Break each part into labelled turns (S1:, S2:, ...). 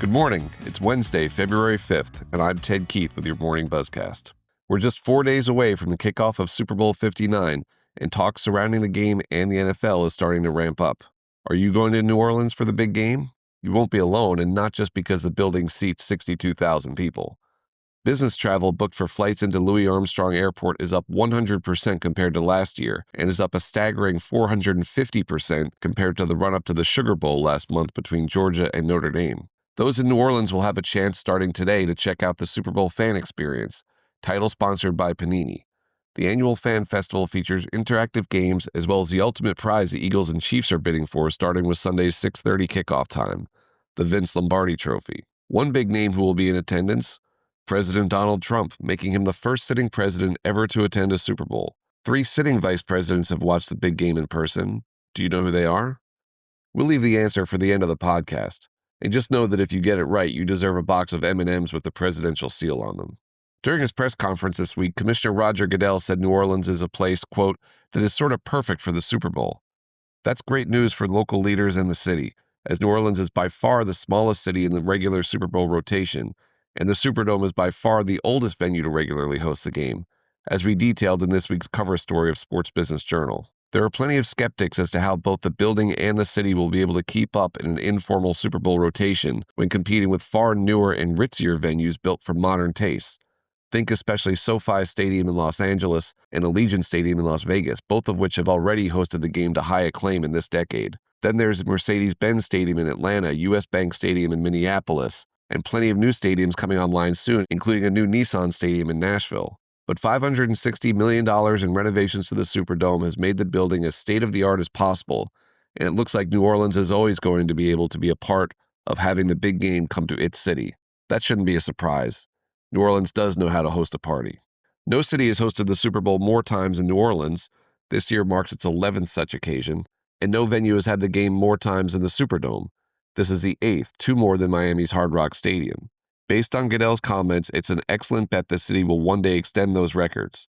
S1: Good morning. It's Wednesday, February 5th, and I'm Ted Keith with your morning Buzzcast. We're just 4 days away from the kickoff of Super Bowl 59, and talk surrounding the game and the NFL is starting to ramp up. Are you going to New Orleans for the big game? You won't be alone, and not just because the building seats 62,000 people. Business travel booked for flights into Louis Armstrong Airport is up 100% compared to last year, and is up a staggering 450% compared to the run-up to the Sugar Bowl last month between Georgia and Notre Dame. Those in New Orleans will have a chance starting today to check out the Super Bowl fan experience, title sponsored by Panini. The annual fan festival features interactive games as well as the ultimate prize the Eagles and Chiefs are bidding for, starting with Sunday's 6:30 kickoff time, the Vince Lombardi Trophy. One big name who will be in attendance, President Donald Trump, making him the first sitting president ever to attend a Super Bowl. 3 sitting vice presidents have watched the big game in person. Do you know who they are? We'll leave the answer for the end of the podcast. And just know that if you get it right, you deserve a box of M&Ms with the presidential seal on them. During his press conference this week, Commissioner Roger Goodell said New Orleans is a place, quote, that is sort of perfect for the Super Bowl. That's great news for local leaders in the city, as New Orleans is by far the smallest city in the regular Super Bowl rotation, and the Superdome is by far the oldest venue to regularly host the game, as we detailed in this week's cover story of Sports Business Journal. There are plenty of skeptics as to how both the building and the city will be able to keep up in an informal Super Bowl rotation when competing with far newer and ritzier venues built for modern tastes. Think especially SoFi Stadium in Los Angeles and Allegiant Stadium in Las Vegas, both of which have already hosted the game to high acclaim in this decade. Then there's Mercedes-Benz Stadium in Atlanta, US Bank Stadium in Minneapolis, and plenty of new stadiums coming online soon, including a new Nissan Stadium in Nashville. But $560 million in renovations to the Superdome has made the building as state-of-the-art as possible, and it looks like New Orleans is always going to be able to be a part of having the big game come to its city. That shouldn't be a surprise. New Orleans does know how to host a party. No city has hosted the Super Bowl more times than New Orleans. This year marks its 11th such occasion, and no venue has had the game more times than the Superdome. This is the 8th, 2 more than Miami's Hard Rock Stadium. Based on Goodell's comments, it's an excellent bet the city will one day extend those records.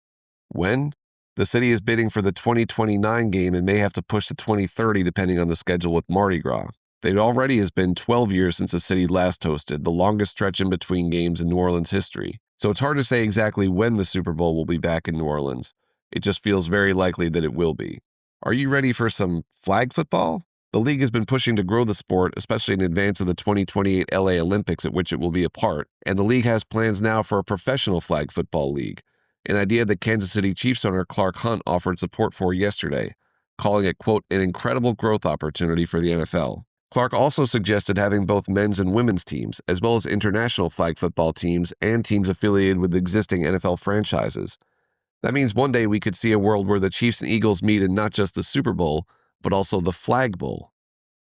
S1: When? The city is bidding for the 2029 game and may have to push to 2030 depending on the schedule with Mardi Gras. It already has been 12 years since the city last hosted, the longest stretch in between games in New Orleans history. So it's hard to say exactly when the Super Bowl will be back in New Orleans. It just feels very likely that it will be. Are you ready for some flag football? The league has been pushing to grow the sport, especially in advance of the 2028 LA Olympics at which it will be a part, and the league has plans now for a professional flag football league, an idea that Kansas City Chiefs owner Clark Hunt offered support for yesterday, calling it, quote, an incredible growth opportunity for the NFL. Clark also suggested having both men's and women's teams, as well as international flag football teams and teams affiliated with existing NFL franchises. That means one day we could see a world where the Chiefs and Eagles meet in not just the Super Bowl, but also the Flag Bowl.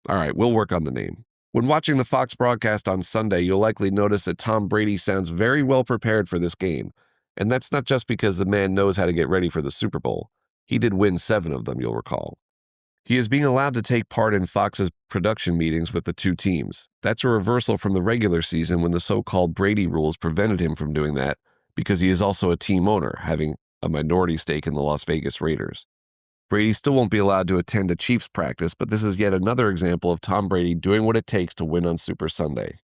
S1: All right, we'll work on the name. When watching the Fox broadcast on Sunday, you'll likely notice that Tom Brady sounds very well prepared for this game. And that's not just because the man knows how to get ready for the Super Bowl. He did win 7 of them, you'll recall. He is being allowed to take part in Fox's production meetings with the 2 teams. That's a reversal from the regular season when the so-called Brady rules prevented him from doing that, because he is also a team owner, having a minority stake in the Las Vegas Raiders. Brady still won't be allowed to attend a Chiefs practice, but this is yet another example of Tom Brady doing what it takes to win on Super Sunday.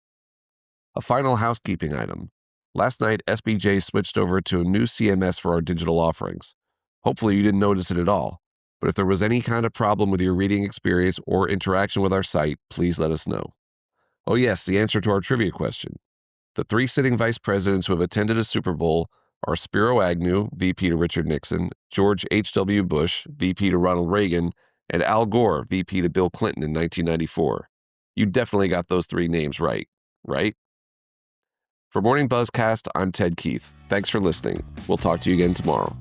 S1: A final housekeeping item. Last night, SBJ switched over to a new CMS for our digital offerings. Hopefully you didn't notice it at all, but if there was any kind of problem with your reading experience or interaction with our site, please let us know. Oh yes, the answer to our trivia question. The 3 sitting vice presidents who have attended a Super Bowl are Spiro Agnew, VP to Richard Nixon, George H.W. Bush, VP to Ronald Reagan, and Al Gore, VP to Bill Clinton in 1994. You definitely got those 3 names right? For Morning Buzzcast, I'm Ted Keith. Thanks for listening. We'll talk to you again tomorrow.